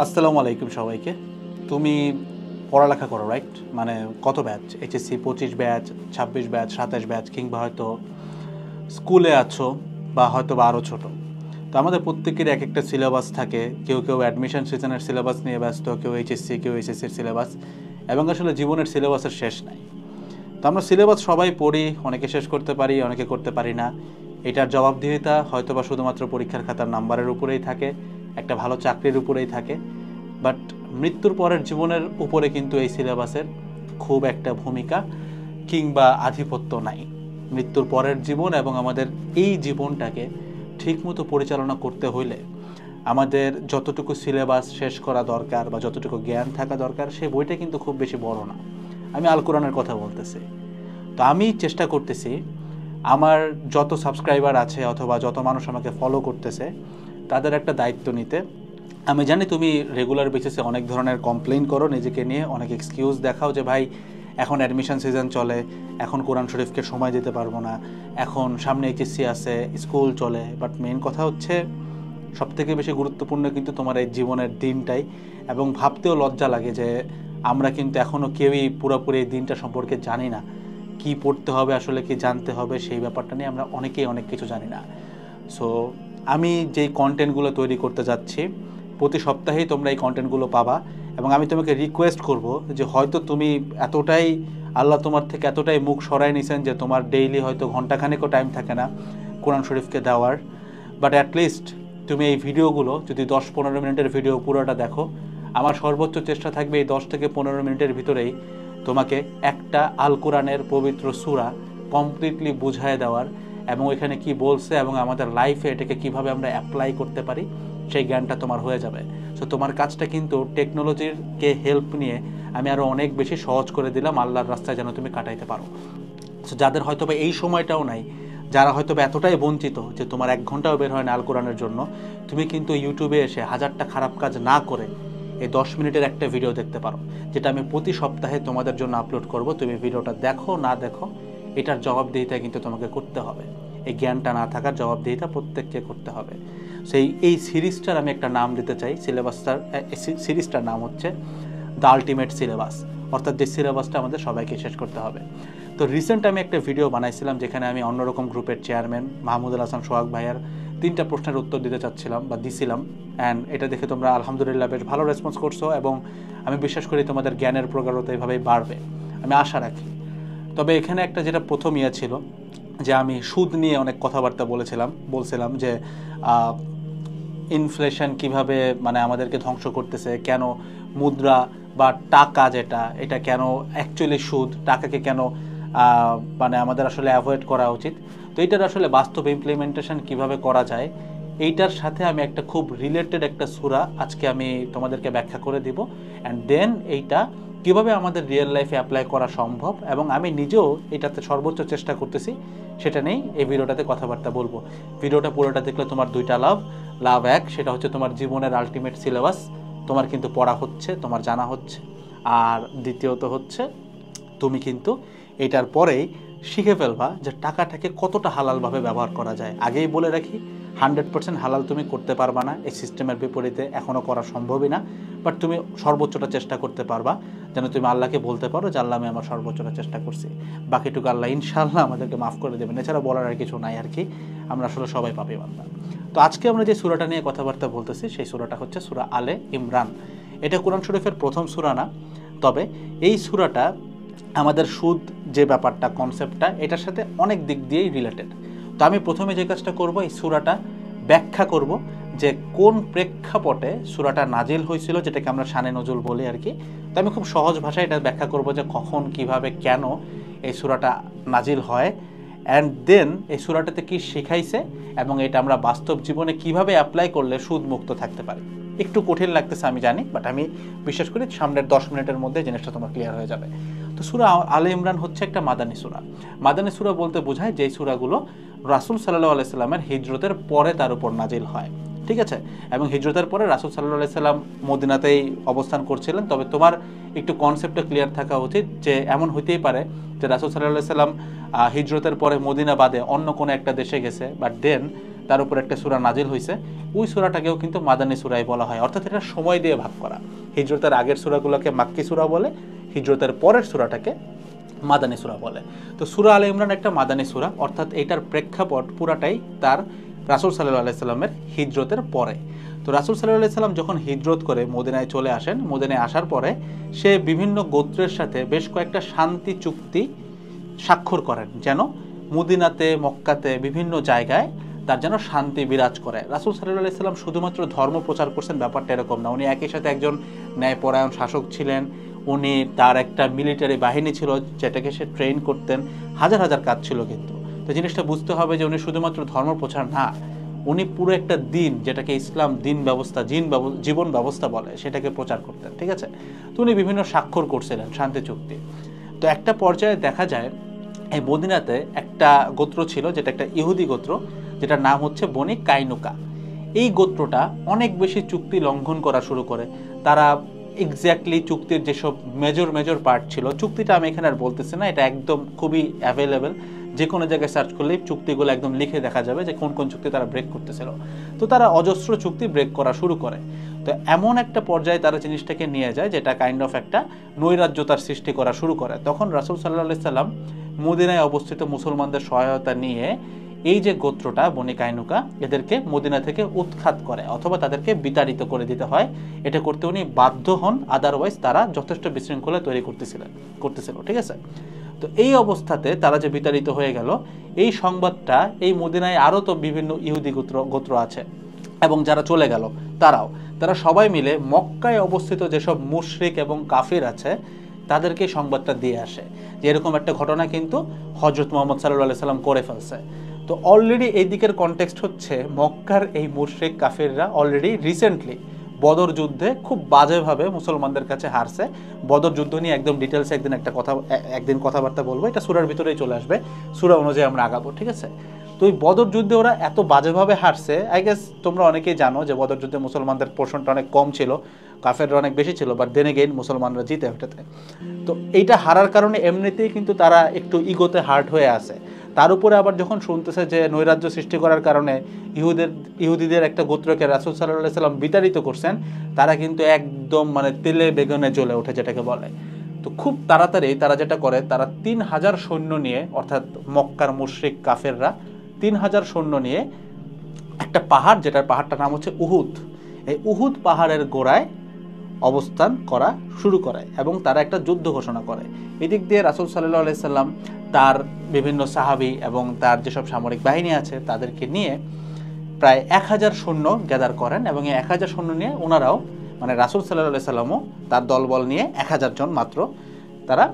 আসসালামু আলাইকুম সবাইকে। তুমি পড়ালেখা করো, রাইট? মানে কত batch? HSC 25 batch, 26 batch, 27 batch, কিংবা হয়তো স্কুলে আছো, বা হয়তো বা আরও ছোটো। তো আমাদের প্রত্যেকের এক একটা সিলেবাস থাকে। কেউ কেউ অ্যাডমিশন সিজনের সিলেবাস নিয়ে ব্যস্ত, কেউ এইচএসসি, কেউ এইচএসসির সিলেবাস, এবং আসলে জীবনের সিলেবাসের শেষ নাই। তো আমরা সিলেবাস সবাই পড়ি, অনেকে শেষ করতে পারি, অনেকে করতে পারি না। এটার জবাবদিহিতা হয়তো বা শুধুমাত্র পরীক্ষার খাতার নাম্বারের উপরেই থাকে, একটা ভালো চাকরির উপরেই থাকে। বাট মৃত্যুর পরের জীবনের উপরে কিন্তু এই সিলেবাসের খুব একটা ভূমিকা কিংবা আধিপত্য নাই। মৃত্যুর পরের জীবন এবং আমাদের এই জীবনটাকে ঠিকমতো পরিচালনা করতে হইলে আমাদের যতটুকু সিলেবাস শেষ করা দরকার বা যতটুকু জ্ঞান থাকা দরকার, সেই বইটা কিন্তু খুব বেশি বড় না। আমি আল কোরআনের কথা বলতেছি। তো আমি চেষ্টা করতেছি আমার যত সাবস্ক্রাইবার আছে অথবা যত মানুষ আমাকে ফলো করতেছে তাদের একটা দায়িত্ব নিতে। আমি জানি তুমি রেগুলার বেসিসে অনেক ধরনের কমপ্লেইন করো নিজেকে নিয়ে, অনেক এক্সকিউজ দেখাও যে ভাই এখন অ্যাডমিশন সিজন চলে, এখন কোরআন শরীফকে সময় দিতে পারবো না, এখন সামনে এইচএসসি আছে, স্কুল চলে। বাট মেইন কথা হচ্ছে সবথেকে বেশি গুরুত্বপূর্ণ কিন্তু তোমার এই জীবনের দিনটাই। এবং ভাবতেও লজ্জা লাগে যে আমরা কিন্তু এখনও কেউই পুরোপুরি এই দিনটা সম্পর্কে জানি না। কি পড়তে হবে, আসলে কি জানতে হবে, সেই ব্যাপারটা নিয়ে আমরা অনেকেই অনেক কিছু জানি না। সো আমি যেই কন্টেন্টগুলো তৈরি করতে যাচ্ছি, প্রতি সপ্তাহেই তোমরা এই কন্টেন্টগুলো পাবা। এবং আমি তোমাকে রিকোয়েস্ট করব যে হয়তো তুমি এতটাই, আল্লাহ তোমার থেকে এতটাই মুখ সরায় নিছেন যে তোমার ডেইলি হয়তো ঘন্টাখানেকও টাইম থাকে না কোরআন শরীফকে দেওয়ার। বাট অ্যাটলিস্ট তুমি এই ভিডিওগুলো যদি 10-15 মিনিটের ভিডিও পুরোটা দেখো, আমার সর্বোচ্চ চেষ্টা থাকবে এই 10 থেকে 15 মিনিটের ভিতরেই তোমাকে একটা আল কোরআনের পবিত্র সূরা কমপ্লিটলি বুঝায় দেওয়ার, এবং ওইখানে কি বলছে এবং আমাদের লাইফে এটাকে কিভাবে আমরা অ্যাপ্লাই করতে পারি সেই জ্ঞানটা তোমার হয়ে যাবে। সো তোমার কাজটা কিন্তু টেকনোলজিরকে হেল্প নিয়ে আমি আরও অনেক বেশি সহজ করে দিলাম, আল্লাহর রাস্তায় যেন তুমি কাটাইতে পারো। সো যাদের হয়তো বা এই সময়টাও নাই, যারা হয়তো বা এতটাই বঞ্চিত যে তোমার 1 ঘন্টাও বের হয় না আল কোরআনের জন্য, তুমি কিন্তু ইউটিউবে এসে 1000টা খারাপ কাজ না করে এই 10 মিনিটের একটা ভিডিও দেখতে পারো, যেটা আমি প্রতি সপ্তাহে তোমাদের জন্য আপলোড করব। তুমি ভিডিওটা দেখো না দেখো, এটার জবাবদিহিতা কিন্তু তোমাকে করতে হবে। এই জ্ঞানটা না থাকার জবাবদিহিতা প্রত্যেককে করতে হবে। সেই এই সিরিজটার আমি একটা নাম দিতে চাই। সিরিজটার নাম হচ্ছে দ্য আলটিমেট সিলেবাস, অর্থাৎ যে সিলেবাসটা আমাদের সবাইকে শেষ করতে হবে। তো রিসেন্ট আমি একটা ভিডিও বানাইছিলাম যেখানে আমি অন্যরকম গ্রুপের চেয়ারম্যান মাহমুদুল হাসান সোহাগ ভাইয়ার 3টা প্রশ্নের উত্তর দিতে চাচ্ছিলাম বা দিছিলাম। অ্যান্ড এটা দেখে তোমরা আলহামদুলিল্লাহ বেশ ভালো রেসপন্স করছো, এবং আমি বিশ্বাস করি তোমাদের জ্ঞানের প্রগাঢ়তা এভাবেই বাড়বে, আমি আশা রাখি। তবে এখানে একটা যেটা প্রথম ছিল যে আমি সুদ নিয়ে অনেক কথাবার্তা বলছিলাম যে ইনফ্লেশন কিভাবে মানে আমাদেরকে ধ্বংস করতেছে, কেন মুদ্রা বা টাকা যেটা, এটা কেন অ্যাকচুয়ালি সুদ, টাকাকে কেন মানে আমাদের আসলে অ্যাভয়েড করা উচিত। তো এইটার আসলে বাস্তব ইমপ্লিমেন্টেশন কিভাবে করা যায়, এইটার সাথে আমি একটা খুব রিলেটেড একটা সূরা আজকে আমি তোমাদেরকে ব্যাখ্যা করে দিব। অ্যান্ড দেন এইটা কিভাবে আমাদের রিয়েল লাইফে অ্যাপ্লাই করা সম্ভব, এবং আমি নিজেও এটাতে সর্বোচ্চ চেষ্টা করতেছি, সেটা নেই এই ভিডিওটাতে কথাবার্তা বলবো। ভিডিওটা পুরোটা দেখলে তোমার 2টা লাভ 1, সেটা হচ্ছে তোমার জীবনের আলটিমেট সিলেবাস তোমার কিন্তু পড়া হচ্ছে, তোমার জানা হচ্ছে। আর দ্বিতীয়ত হচ্ছে তুমি কিন্তু এটার পরেই শিখে ফেলবা যে টাকাটাকে কতটা হালালভাবে ব্যবহার করা যায়। আগেই বলে রাখি, 100% হালাল তুমি করতে পারবা না, এই সিস্টেমের বিপরীতে এখনও করা সম্ভবই না। বাট তুমি সর্বোচ্চটা চেষ্টা করতে পারবা, যেন তুমি আল্লাহকে বলতে পারো যে আল্লাহ আমি আমার সর্বোচ্চটা চেষ্টা করছি, বাকিটুকু আল্লাহ ইনশাআল্লাহ আমাদেরকে মাফ করে দেবেন। এছাড়া বলার আর কিছু নাই আর কি, আমরা আসলে সবাই পাপী বান্দা। তো আজকে আমরা যে সূরাটা নিয়ে কথাবার্তা বলতেছি সেই সূরাটা হচ্ছে সূরা আলে ইমরান। এটা কোরআন শরীফের প্রথম সূরা না, তবে এই সূরাটা আমাদের সুদ যে ব্যাপারটা, কনসেপ্টটা, এটার সাথে অনেক দিক দিয়েই রিলেটেড। তো আমি প্রথমে যে কাজটা করব, এই সূরাটা ব্যাখ্যা করব যে কোন প্রেক্ষাপটে সূরাটা নাজিল হয়েছিল, যেটাকে আমরা শানে নজুল বলি আর কি। তো আমি খুব সহজ ভাষায় এটা ব্যাখ্যা করব যে কখন, কিভাবে, কেন এই সূরাটা নাজিল হয়, অ্যান্ড দেন এই সূরাটাতে কি শেখাইছে, এবং এটা আমরা বাস্তব জীবনে কিভাবে অ্যাপ্লাই করলে সুদ মুক্ত থাকতে পারি। একটু কঠিন লাগতেছে আমি জানি, বাট আমি বিশ্বাস করি সামনের 10 মিনিটের মধ্যে জিনিসটা তোমার ক্লিয়ার হয়ে যাবে। তো সূরা আলে ইমরান হচ্ছে একটা মাদানী সূরা। মাদানী সূরা বলতে বোঝায় যেই সূরাগুলো রাসূল সাল্লাল্লাহু আলাইহি সাল্লামের হিজরতের পরে তার উপর নাজিল হয়। ঠিক আছে। এবং হিজরতের পরে রাসূল সাল্লাল্লাহু আলাইহি সাল্লাম মদিনাতেই অবস্থান করছিলেন। তবে তোমার একটু কনসেপ্টটা ক্লিয়ার থাকা উচিত যে এমন হইতেই পারে যে রাসূল সাল্লাল্লাহু আলাইহি সাল্লাম হিজরতের পরে মদিনা বাদে অন্য কোনো একটা দেশে গেছে, বাট দেন তার উপর একটা সূরা নাজিল হয়েছে, ওই সূরাটাকেও কিন্তু মাদানী সূরাই বলা হয়। অর্থাৎ এটা সময় দিয়ে ভাগ করা। হিজরতের আগের সূরাগুলোকে মাক্কি সূরা বলে, হিজরতের পরের সূরাটাকে মাদানী সূরা বলে। তো সূরা আলে ইমরান একটা মাদানী সূরা, অর্থাৎ এটার প্রেক্ষাপট পুরাটাই তার রাসূল সাল্লাল্লাহু আলাইহি সাল্লামের হিজরতের পরে। তো রাসূল সাল্লাল্লাহু আলাইহি সাল্লাম যখন হিজরত করে মদিনায় চলে আসেন, মদিনায় আসার পরে সে বিভিন্ন গোত্রের সাথে বেশ কয়েকটা শান্তি চুক্তি স্বাক্ষর করেন, যেন মদিনাতে মক্কাতে বিভিন্ন জায়গায় তার যেন শান্তি বিরাজ করে। রাসূল সাল্লাল্লাহু আলাইহি সাল্লাম শুধুমাত্র ধর্ম প্রচার করছেন ব্যাপারটা এরকম না, উনি একই সাথে একজন ন্যায়পরায়ণ শাসক ছিলেন। উনি তার একটা মিলিটারি বাহিনী ছিল যেটাকে সে ট্রেন করতেন, হাজার হাজার কাজ ছিল। কিন্তু তো জিনিসটা বুঝতে হবে যে উনি শুধুমাত্র ধর্ম প্রচার না, উনি পুরো একটা দিন, যেটাকে ইসলাম দিন ব্যবস্থা জীবন ব্যবস্থা বলে, সেটাকে প্রচার করতেন। ঠিক আছে। তো উনি বিভিন্ন স্বাক্ষর করছিলেন শান্তি চুক্তি। তো একটা পর্যায়ে দেখা যায় এই মদিনাতে একটা গোত্র ছিল, যেটা একটা ইহুদি গোত্র, যেটার নাম হচ্ছে বনি কাইনুকা। এই গোত্রটা অনেক বেশি চুক্তি লঙ্ঘন করা শুরু করে। তারা এক্স্যাক্টলি চুক্তির যেসব মেজর পার্ট ছিল, চুক্তিটা আমি এখানে আর বলতেছি না, এটা একদম খুবই অ্যাভেলেবেল, যে কোনো জায়গায় সার্চ করলেই চুক্তিগুলো একদম লিখে দেখা যাবে যে কোন কোন চুক্তি তারা ব্রেক করতেছিল। তো তারা অজস্র চুক্তি ব্রেক করা শুরু করে। তো এমন একটা পর্যায়ে তারা জিনিসটাকে নিয়ে যায় যেটা কাইন্ড অফ একটা নৈরাজ্যতার সৃষ্টি করা শুরু করে। তখন রাসূল সাল্লাল্লাহু আলাইহি সাল্লাম মদিনায় অবস্থিত মুসলমানদের সহায়তা নিয়ে এই যে গোত্রটা বনি কাইনুকা, এদেরকে মদিনা থেকে উৎখাত করে অথবা তাদেরকে বিতাড়িত করে দিতে হয়। এটা করতে উনি বাধ্য হন, আদারওয়াইজ তারা যথেষ্ট বিশৃঙ্খলা তৈরি করতেছিল। ঠিক আছে। তো এই অবস্থাতে তারা যে বিতাড়িত হয়ে গেল, এই সংবাদটা এই মদিনায় আরও তো বিভিন্ন ইহুদি গোত্র আছে এবং যারা চলে গেল তারা সবাই মিলে মক্কায় অবস্থিত যেসব মুশরিক এবং কাফির আছে তাদেরকে সংবাদটা দিয়ে আসে যে এরকম একটা ঘটনা কিন্তু হযরত মুহাম্মদ সাল্লাল্লাহু আলাইহি সাল্লাম করে ফেলছে। তো অলরেডি এই দিকের কনটেক্সট হচ্ছে মক্কার এই মুশরিক কাফিররা অলরেডি রিসেন্টলি বদর যুদ্ধে খুব বাজেভাবে মুসলমানদের কাছে হারছে। বদর যুদ্ধ নিয়ে একদম ডিটেলসে একদিন কথাবার্তা বলবো, এটা সূরার ভিতরেই চলে আসবে, সূরা অনুযায়ী আমরা আগাবো। ঠিক আছে। তো এই বদর যুদ্ধে ওরা এত বাজেভাবে হারছে, আই গেস তোমরা অনেকেই জানো যে বদর যুদ্ধে মুসলমানদের পোর্শনটা অনেক কম ছিল, কাফেররা অনেক বেশি ছিল, বাট দেন এগেইন মুসলমানরা জিতে ওটাতে। তো এইটা হারার কারণে এমনিতেই কিন্তু তারা একটু ইগোতে হার্ট হয়ে আছে। তার উপরে আবার যখন শুনতেছে যে নৈরাজ্য সৃষ্টি করার কারণে ইহুদিদের একটা গোত্রকে রাসূল সাল্লাল্লাহু আলাইহি সাল্লাম বিতাড়িত করছেন, তারা কিন্তু একদম মানে তেলে বেগুনে জ্বলে ওঠে যেটাকে বলে। তো খুব তাড়াতাড়ি তারা যেটা করে, তারা ৩,০০০ সৈন্য নিয়ে, অর্থাৎ মক্কার মুশরিক কাফেররা ৩,০০০ সৈন্য নিয়ে একটা পাহাড়, যেটার পাহাড়টার নাম হচ্ছে উহুদ, এই উহুদ পাহাড়ের গোড়ায় অবস্থান করা শুরু করে এবং তারা একটা যুদ্ধ ঘোষণা করে। এদিক দিয়ে রাসূল সাল্লাল্লাহু আলাইহি সাল্লাম তার বিভিন্ন সাহাবী এবং তার যেসব সামরিক বাহিনী আছে তাদেরকে নিয়ে প্রায় ১,০০০ সৈন্য গ্যাদার করেন এবং এই ১,০০০ সৈন্য নিয়ে ওনারাও, মানে রাসূল সাল্লাল্লাহু আলাইহি সাল্লামও তার দলবল নিয়ে ১,০০০ জন মাত্র, তারা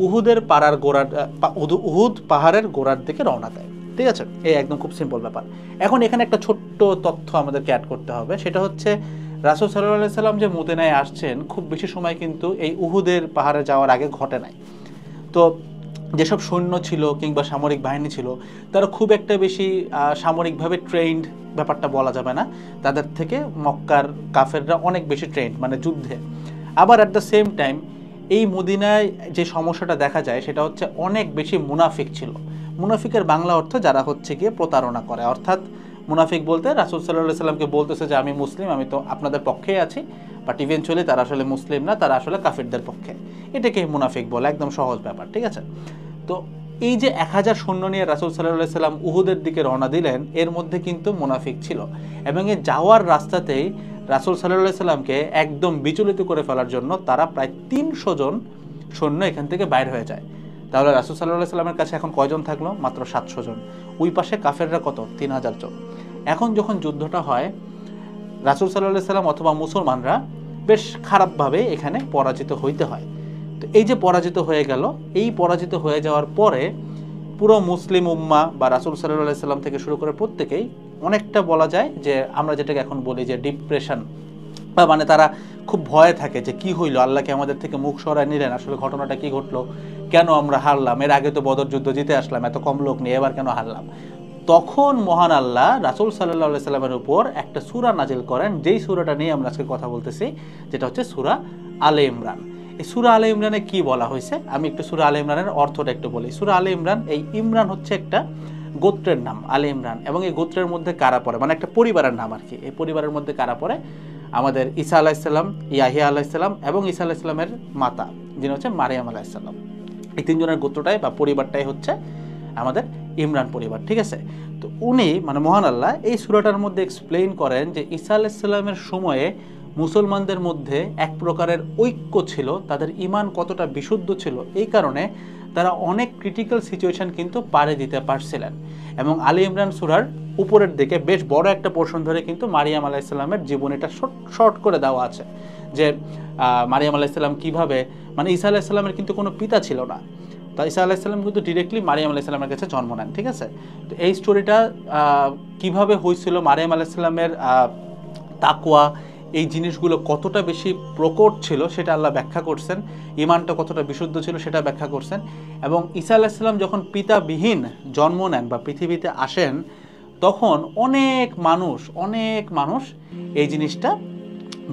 উহুদ পাহাড়ের গোড়ার দিকে রওনা দেয়। ঠিক আছে। এই একদম খুব সিম্পল ব্যাপার। এখন এখানে একটা ছোট্ট তথ্য আমাদেরকে অ্যাড করতে হবে, সেটা হচ্ছে রাসূল সাল্লাল্লাহু আলাইহি সাল্লাম যে মদিনায় আসছেন খুব বেশি সময় কিন্তু এই উহুদের পাহাড়ে যাওয়ার আগে ঘটে নাই। তো যেসব সৈন্য ছিল কিংবা সামরিক বাহিনী ছিল তারা খুব একটা বেশি সামরিকভাবে ট্রেন্ড ব্যাপারটা বলা যাবে না, তাদের থেকে মক্কার কাফেররা অনেক বেশি ট্রেন্ড মানে যুদ্ধে। আবার অ্যাট দ্য সেম টাইম এই মদিনায় যে সমস্যাটা দেখা যায় সেটা হচ্ছে অনেক বেশি মুনাফিক ছিল। মুনাফিকের বাংলা অর্থ যারা হচ্ছে গিয়ে প্রতারণা করে, অর্থাৎ মুনাফিক বলতে রাসূল সাল্লাল্লাহু আলাইহি সাল্লামকে বলতেছে যে আমি মুসলিম, আমি তো আপনাদের পক্ষেই আছি, বাট ইভেনচুয়ালি তারা আসলে মুসলিম না, তারা আসলে কাফিরদের পক্ষে। এটাকে মুনাফিক বলে, একদম সহজ ব্যাপার। ঠিক আছে। তো এই যে ১,০০০ সৈন্য নিয়ে রাসূল সাল্লাল্লাহু আলাইহি সাল্লাম উহুদের দিকে রওনা দিলেন, এর মধ্যে কিন্তু মুনাফিক ছিল এবং এই যাওয়ার রাস্তাতেই রাসূল সাল্লাল্লাহু আলাইহি সাল্লামকে একদম বিচলিত করে ফেলার জন্য তারা প্রায় ৩০০ জন সৈন্য এখান থেকে বাইর হয়ে যায়। তাহলে রাসূল সাল্লাল্লাহু আলাইহি সাল্লামের কাছে এখন কয়জন থাকলো? মাত্র ৭০০ জন। ওই পাশে কাফেররা কত? ৩,০০০ জন। এখন যখন যুদ্ধটা হয়, রাসূল সাল্লাল্লাহু আলাইহি সাল্লাম অথবা মুসলমানরা বেশ খারাপভাবে এখানে পরাজিত হইতে হয়। তো এই যে পরাজিত হয়ে গেল, এই পরাজিত হয়ে যাওয়ার পরে পুরো মুসলিম উম্মাহ বা রাসূল সাল্লাল্লাহু আলাইহি সাল্লাম থেকে শুরু করে প্রত্যেকেই অনেকটা বলা যায় যে আমরা যেটাকে এখন বলি যে ডিপ্রেশন, বা মানে তারা খুব ভয়ে থাকে যে কি হইলো, আল্লাহকে আমাদের থেকে মুখ সরায় নিলেন, আসলে ঘটনাটা কি ঘটলো, কেন আমরা হারলাম, এর আগে তো বদর যুদ্ধ জিতে আসলাম এত কম লোক নিয়ে, এবার কেন হারলাম। তখন মহান আল্লাহ রাসূল সাল্লাল্লাহু আলাইহি সাল্লামের উপর একটা সূরা নাজিল করেন, যেই সূরাটা নিয়ে আমরা আজকে কথা বলতেছি, যেটা হচ্ছে সূরা আলে ইমরান। এই সূরা আলে ইমরানে কি বলা হয়েছে, আমি একটু সূরা আলে ইমরানের অর্থটা একটু বলি। সূরা আলে ইমরান, এই ইমরান হচ্ছে একটা গোত্রের নাম, আলে ইমরান, এবং এই গোত্রের মধ্যে কারা পড়ে, মানে একটা পরিবারের নাম আর কি। এই পরিবারের মধ্যে কারা পড়ে? আমাদের ঈসা আলাইহিস সালাম, ইয়াহিয়া আলাইহিস সালাম এবং ঈসা আলাইহিস সালামের মাতা যিনি হচ্ছে মারিয়াম আলাইহিস সালাম। এই তিনজনের গোত্রটাই বা পরিবারটাই হচ্ছে আমাদের ইমরান পরিবার, ঠিক আছে? তো উনি মানে মহান আল্লাহ এই সূরাটার মধ্যে এক্সপ্লেইন করেন যে ঈসা আলাইহিস সালামের সময়ে মুসলমানদের মধ্যে এক প্রকারের ঐক্য ছিল, তাদের ঈমান কতটা বিশুদ্ধ ছিল, এই কারণে তারা অনেক ক্রিটিক্যাল সিচুয়েশন কিন্তু পারে দিতে পারছিলেন। এবং আলী ইমরান সূরার উপরের দিকে বেশ বড় একটা পোর্শন ধরে কিন্তু মারিয়াম আলাইহিস সালামের জীবনীটা শর্ট করে দেওয়া আছে, যে মারিয়াম আলাইহিস সালাম কীভাবে, মানে ঈসা আলাইহিস সালামের কিন্তু কোনো পিতা ছিল না, তো ঈসা আলাইহিস সালাম কিন্তু ডিরেক্টলি মারিয়াম আলাইহিস সালামের কাছে জন্ম নেন, ঠিক আছে? তো এই স্টোরিটা কিভাবে হয়েছিল, মারিয়াম আলাইহিস সালামের তাকওয়া, এই জিনিসগুলো কতটা বেশি প্রকট ছিল সেটা আল্লাহ ব্যাখ্যা করছেন, ঈমানটা কতটা বিশুদ্ধ ছিল সেটা ব্যাখ্যা করছেন। এবং ঈসা আলাইহিস সালাম যখন পিতাবিহীন জন্ম নেন বা পৃথিবীতে আসেন, তখন অনেক মানুষ এই জিনিসটা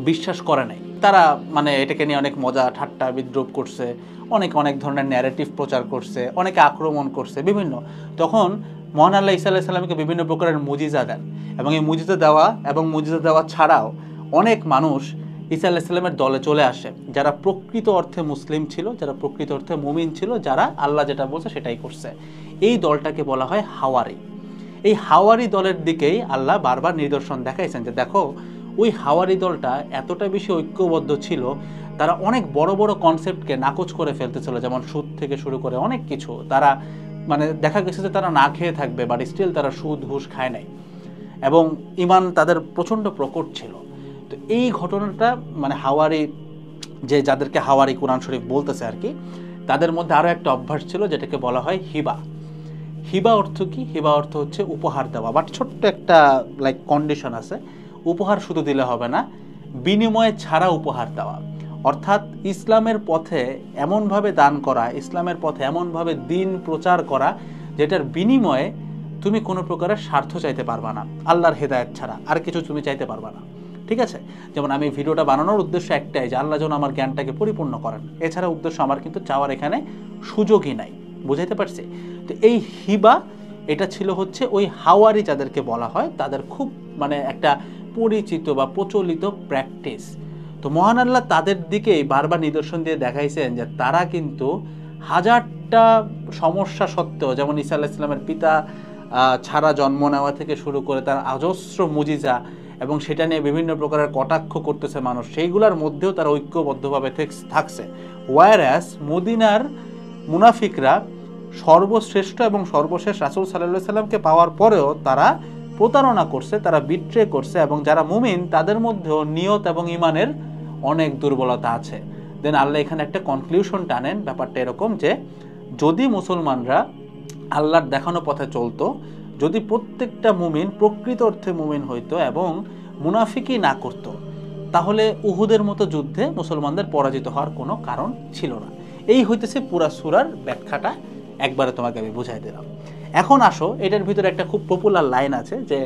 বিশ্বাস করে নাই। তারা মানে এটাকে নিয়ে অনেক মজা ঠাট্টা বিদ্রুপ করছে, অনেক ধরনের ন্যারেটিভ প্রচার করছে, অনেকে আক্রমণ করছে বিভিন্ন। তখন মহান আল্লাহ ঈসা আলাইহিস সালামকে বিভিন্ন প্রকারের মুজিজা দেন, এবং এই মুজিজা দেওয়া ছাড়াও অনেক মানুষ ঈসা আলাইহিস সালামের দলে চলে আসে, যারা প্রকৃত অর্থে মুসলিম ছিল, যারা প্রকৃত অর্থে মুমিন ছিল, যারা আল্লাহ যেটা বলছে সেটাই করছে। এই দলটাকে বলা হয় হাওয়ারি। এই হাওয়ারি দলের দিকেই আল্লাহ বারবার নিদর্শন দেখাইছেন, যে দেখো ওই হাওয়ারি দলটা এতটা বেশি ঐক্যবদ্ধ ছিল, তারা অনেক বড় বড় কনসেপ্টকে নাকচ করে ফেলতেছিল, যেমন সুদ থেকে শুরু করে অনেক কিছু। তারা মানে দেখা গেছে যে তারা না খেয়ে থাকবে, বাট স্টিল তারা সুদ ঘুষ খায় নাই, এবং ঈমান তাদের প্রচণ্ড প্রকট ছিল। তো এই ঘটনাটা মানে হাওয়ারি, যে যাদেরকে হাওয়ারি কোরআন শরীফ বলতেছে আর কি, তাদের মধ্যে আরও একটা অভ্যাস ছিল যেটাকে বলা হয় হিবা। হিবা অর্থ কি? হিবা অর্থ হচ্ছে উপহার দেওয়া, বাট ছোট্ট একটা লাইক কন্ডিশন আছে, উপহার শুধু দিলে হবে না, বিনিময়ে ছাড়া উপহার দেওয়া। অর্থাৎ ইসলামের পথে এমনভাবে দান করা, ইসলামের পথে এমনভাবে দিন প্রচার করা, যেটার বিনিময়ে তুমি কোনো প্রকারের স্বার্থ চাইতে পারবা না, আল্লাহর হেদায়েত ছাড়া আর কিছু তুমি চাইতে পারবা না, ঠিক আছে? যেমন আমি ভিডিওটা বানানোর উদ্দেশ্য একটাই, যে আল্লাহ যেন আমার জ্ঞানটাকে পরিপূর্ণ করেন, এছাড়া উদ্দেশ্য আমার কিন্তু চাওয়ার এখানে সুযোগই নাই, বুঝাইতে পারছি? তো এই হিবা এটা ছিল হচ্ছে ওই হাওয়ারি যাদেরকে বলা হয়, তাদের খুব মানে একটা পরিচিত বা প্রচলিত প্র্যাকটিস। তো মহান আল্লাহ তাদের দিকেই বারবার নিদর্শন দিয়ে দেখাইছেন যে তারা কিন্তু হাজারটা সমস্যা সত্ত্বেও, যেমন ঈসা আলাইহিস সালামের পিতা ছাড়া জন্ম নেওয়া থেকে শুরু করে তার অজস্র মুজিজা, এবং সেটা নিয়ে বিভিন্ন প্রকারের কটাক্ষ করতেছে মানুষ, সেইগুলোর মধ্যেও তারা ঐক্যবদ্ধভাবে থাকছে। ওয়ারাস মদিনার মুনাফিকরা সর্বশ্রেষ্ঠ এবং সর্বশেষ রাসূল সাল্লাল্লাহু আলাইহি সাল্লামকে পাওয়ার পরেও তারা প্রতারণা করছে, তারা বিট্রে করছে, এবং যারা মুমিন তাদের মধ্যেও নিয়ত এবং ঈমানের অনেক দুর্বলতা আছে। দেন আল্লাহ এখানে একটা কনক্লুশন টানেন, ব্যাপারটা এরকম যে যদি মুসলমানরা আল্লাহর দেখানো পথে চলতো, যদি প্রত্যেকটা মুমিন প্রকৃত অর্থে মুমিন হইতো এবং মুনাফিকি না করত, তাহলে উহুদের মতো যুদ্ধে মুসলমানদের পরাজিত হওয়ার কোনো কারণ ছিল না। এই হইতেছে পুরা সূরার ব্যাখ্যাটা, একবারে তোমাকে আমি বুঝাই দিলাম। এখন আসো, এটার ভিতরে একটা খুব পপুলার লাইন আছে যে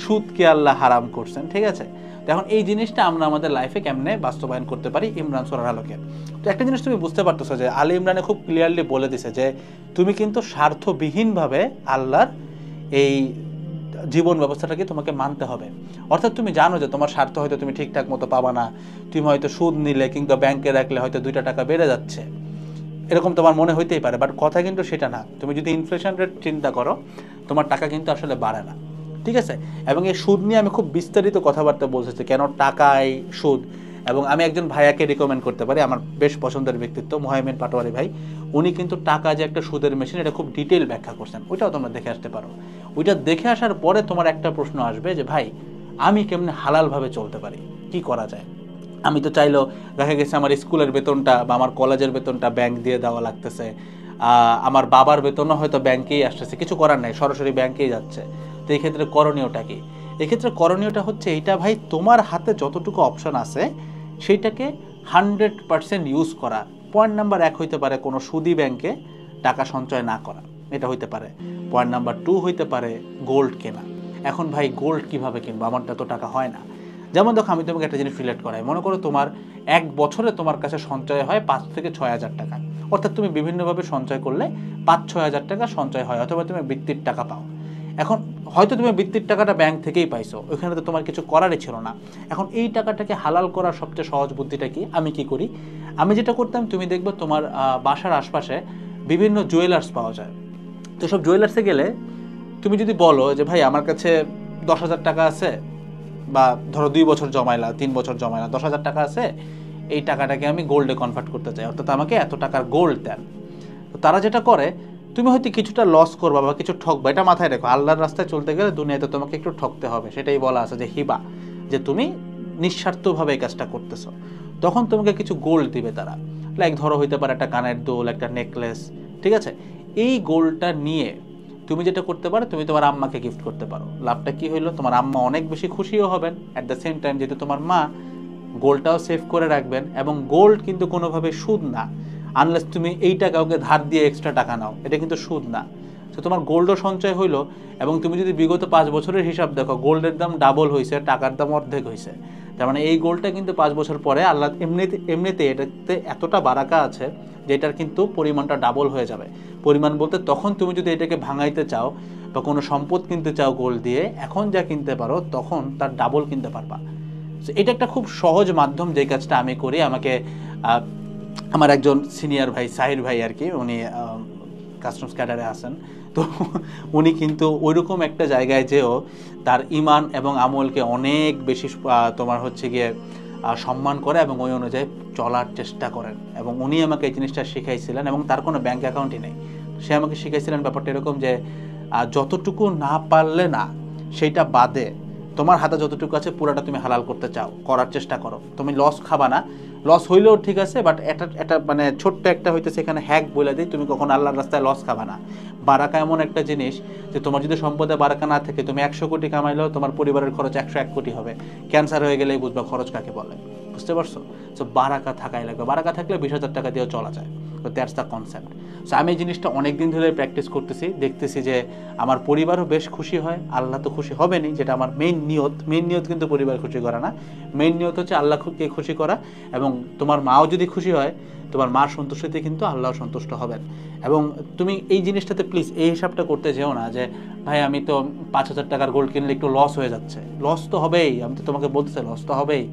সুদকে আল্লাহ হারাম করছেন, ঠিক আছে? তো এখন এই জিনিসটা আমরা আমাদের লাইফে কেমনে বাস্তবায়ন করতে পারি ইমরান সূরার আলোকে? তো একটা জিনিস তুমি বুঝতে পারতেছো যে আলী ইমরানে খুব ক্লিয়ারলি বলে দিছে যে তুমি কিন্তু স্বার্থবিহীনভাবে আল্লাহর এই জীবন ব্যবস্থাটাকে তোমাকে মানতে হবে। অর্থাৎ তুমি জানো যে তোমার স্বার্থ হয়তো তুমি ঠিকঠাক মতো পাবা না, তুমি হয়তো সুদ নিলে কিংবা ব্যাংকে রাখলে হয়তো 2টা টাকা বেড়ে যাচ্ছে, এরকম তোমার মনে হইতেই পারে, বাট কথা কিন্তু সেটা না। তুমি যদি ইনফ্লেশন রেট চিন্তা করো, তোমার টাকা কিন্তু আসলে বাড়ে না, ঠিক আছে? এবং এই সুদ নিয়ে আমি খুব বিস্তারিত কথাবার্তা বলতেছি, কেন টাকায় সুদ। এবং আমি একজন ভাইয়াকে রিকমেন্ড করতে পারি, আমার বেশ পছন্দের ব্যক্তিত্ব মুহাইমিন পাটোয়ারি ভাই, উনি কিন্তু টাকা যে একটা সুদের মেশিন এটা খুব ডিটেইল ব্যাখ্যা করছেন, ওইটাও তোমরা দেখে আসতে পারো। ওইটা দেখে আসার পরে তোমার একটা প্রশ্ন আসবে যে ভাই আমি কেমনে হালালভাবে চলতে পারি, কি করা যায়? আমি তো চাইলেও দেখা গেছে আমার স্কুলের বেতনটা বা আমার কলেজের বেতনটা ব্যাংক দিয়ে দেওয়া লাগতেছে, আমার বাবার বেতনও হয়তো ব্যাংকেই আসতেছে, কিছু করার নাই, সরাসরি ব্যাংকেই যাচ্ছে। তো এই ক্ষেত্রে করণীয়টা কি? এক্ষেত্রে করণীয়টা হচ্ছে এইটা ভাই, তোমার হাতে যতটুকু অপশন আছে সেইটাকে 100% ইউজ করা। পয়েন্ট নাম্বার 1 হইতে পারে কোনো সুদি ব্যাংকে টাকা সঞ্চয় না করা, এটা হইতে পারে। পয়েন্ট নাম্বার 2 হইতে পারে গোল্ড কেনা। এখন ভাই গোল্ড কিভাবে কিনবো, আমার তো এত টাকা হয় না। যেমন দেখো আমি তোমাকে একটা জিনিস রিলেট করাই, মনে করো তোমার 1 বছরে তোমার কাছে সঞ্চয় হয় 5 থেকে 6 হাজার টাকা, অর্থাৎ তুমি বিভিন্নভাবে সঞ্চয় করলে 5-6 হাজার টাকা সঞ্চয় হয়, অথবা তুমি বৃত্তির টাকা পাও। এখন হয়তো তুমি বৃত্তির টাকাটা ব্যাংক থেকেই পাইছো, ওইখানে তো তোমার কিছু করারই ছিল না। এখন এই টাকাটাকে হালাল করার সবচেয়ে সহজ বুদ্ধিটা কি, আমি কি করি, আমি যেটা করতাম, তুমি দেখবে তোমার বাসার আশপাশে বিভিন্ন জুয়েলার্স পাওয়া যায়। তো সব জুয়েলার্সে গেলে তুমি যদি বলো যে ভাই আমার কাছে 10,000 টাকা আছে, বা ধরো 2 বছর জমাইলা, 3 বছর জমাইলা, 10,000 টাকা আছে, এই টাকাটাকে আমি গোল্ডে কনভার্ট করতে চাই, অর্থাৎ আমাকে এত টাকার গোল্ড দেন। তো তারা যেটা করে, তুমি হয়তো কিছুটা লস করবা বা কিছু ঠকবা, এটা মাথায় রেখো, আল্লাহর রাস্তায় চলতে গেলে দুনিয়াতে তোমাকে একটু ঠকতে হবে, সেটাই বলা আছে যে হিবা, যে তুমি নিঃস্বার্থভাবে এই কাজটা করতেছো। তখন তোমাকে কিছু গোল্ড দিবে তারা, লাইক ধরো হইতে পারে একটা কানের দুল, একটা নেকলেস, ঠিক আছে। এই গোল্ডটা নিয়ে তুমি যেটা করতে পারো, তুমি তোমার আম্মাকে গিফট করতে পারো। লাভটা কি হইলো, তোমার আম্মা অনেক বেশি খুশিও হবেন, অ্যাট দ্য সেম টাইম যেহেতু তোমার মা গোল্ডটাও সেভ করে রাখবেন। এবং গোল্ড কিন্তু কোনোভাবে সুদ না, আনলেস তুমি এইটা কাউকে ধার দিয়ে এক্সট্রা টাকা নাও, এটা কিন্তু সুদ না। তো তোমার গোল্ডও সঞ্চয় হইলো, এবং তুমি যদি বিগত 5 বছরের হিসাব দেখো, গোল্ডের দাম ডাবল হয়েছে, টাকার দাম অর্ধেক হয়েছে। তার মানে এই গোল্ডটা কিন্তু 5 বছর পরে আল্লাহ এমনিতে এটাতে এতটা বারাকা আছে যে এটার কিন্তু পরিমাণটা ডাবল হয়ে যাবে। পরিমাণ বলতে তখন তুমি যদি এটাকে ভাঙাইতে চাও বা কোনো সম্পদ কিনতে চাও গোল্ড দিয়ে, এখন যা কিনতে পারো তখন তার ডাবল কিনতে পারবা। তো এটা একটা খুব সহজ মাধ্যম, যে কাজটা আমি করি। আমাকে আমার একজন সিনিয়র ভাই, সাহির ভাই আর কি, উনি কাস্টমস ক্যাডারে আছেন, তো উনি কিন্তু ওইরকম একটা জায়গায় যেও তার ইমান এবং আমলকে অনেক বেশি তোমার হচ্ছে গিয়ে সম্মান করে এবং ওই অনুযায়ী চলার চেষ্টা করেন। এবং উনি আমাকে এই জিনিসটা শিখাইছিলেন, এবং তার কোনো ব্যাংক অ্যাকাউন্টই নেই। সে আমাকে শিখাইছিলেন ব্যাপারটা এরকম যে যতটুকু না পারলে না, সেইটা বাদে তোমার হাতে যতটুকু আছে পুরাটা তুমি হালাল করতে চাও, করার চেষ্টা করো। তুমি লস খাবা না, লস হইলেও ঠিক আছে, বাট এটা মানে ছোট্ট একটা হইতেছে এখানে হ্যাক বলে দিই, তুমি কখন আল্লাহর রাস্তায় লস খাবা না। বারাকা এমন একটা জিনিস যে তোমার যদি সম্পদে বারাকা না থাকে, তুমি 100 কোটি কামাইলেও তোমার পরিবারের খরচ 101 কোটি হবে। ক্যান্সার হয়ে গেলেই বুঝবা খরচ কাকে বলে, বুঝতে পারছো? সো বারাকা থাকাই লাগবে, বারাকা থাকলে 20,000 টাকা দিয়েও চলা যায়। তো দ্যাটস দ্য কনসেপ্ট। সো আমি এই জিনিসটা অনেক দিন ধরে প্র্যাকটিস করতেছি, দেখতেছি যে আমার পরিবারও বেশ খুশি হয়, আল্লাহ তো খুশি হবেনই, যেটা আমার মেইন নিয়ত কিন্তু পরিবার খুশি করা না, মেইন নিয়ত হচ্ছে আল্লাহকে খুশি করা। এবং তোমার মাও যদি খুশি হয়, তোমার মার সন্তুষ্টিতে কিন্তু আল্লাহ সন্তুষ্ট হবেন। এবং তুমি এই জিনিসটাতে প্লিজ এই হিসাবটা করতে যেও না যে ভাই আমি তো 5,000 টাকার গোল্ড কিনলে একটু লস হয়ে যাচ্ছে। লস তো হবেই, আমি তো তোমাকে বলতেছি লস তো হবেই,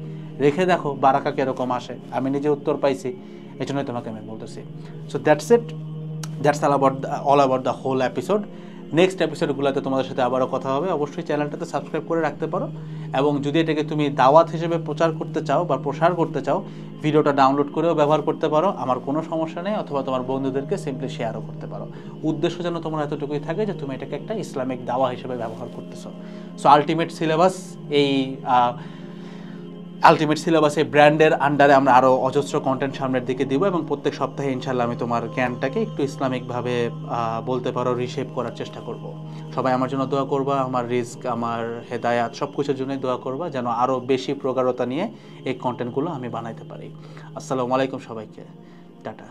রেখে দেখো বারাকা কীরকম আসে। আমি নিজে উত্তর পাইছি, এই জন্যই তোমাকে আমি বলতেছি। So that's it, that's all about the whole episode. Next এপিসোডগুলোতে তোমাদের সাথে আবারও কথা হবে। অবশ্যই চ্যানেলটাতে সাবস্ক্রাইব করে রাখতে পারো, এবং যদি এটাকে তুমি দাওয়াত হিসেবে প্রচার করতে চাও বা প্রসার করতে চাও, ভিডিওটা ডাউনলোড করেও ব্যবহার করতে পারো, আমার কোনো সমস্যা নেই। অথবা তোমার বন্ধুদেরকে সিম্পলি শেয়ারও করতে পারো। উদ্দেশ্য যেন তোমার এতটুকুই থাকে যে তুমি এটাকে একটা ইসলামিক দাওয়া হিসেবে ব্যবহার করতেছো। সো আলটিমেট সিলেবাস এই ব্র্যান্ডের আন্ডারে আমরা আরও অজস্র কন্টেন্ট সামনের দিকে দিব, এবং প্রত্যেক সপ্তাহে ইনশাল্লাহ আমি তোমার জ্ঞানটাকে একটু ইসলামিকভাবে বলতে পারো রিশেপ করার চেষ্টা করব। সবাই আমার জন্য দোয়া করবা, আমার রিস্ক, আমার হেদায়াত সব কিছুর জন্যই দোয়া করবা, যেন আরও বেশি প্রগাঢ়তা নিয়ে এই কন্টেন্টগুলো আমি বানাইতে পারি। আসসালামু আলাইকুম সবাইকে, টাটা।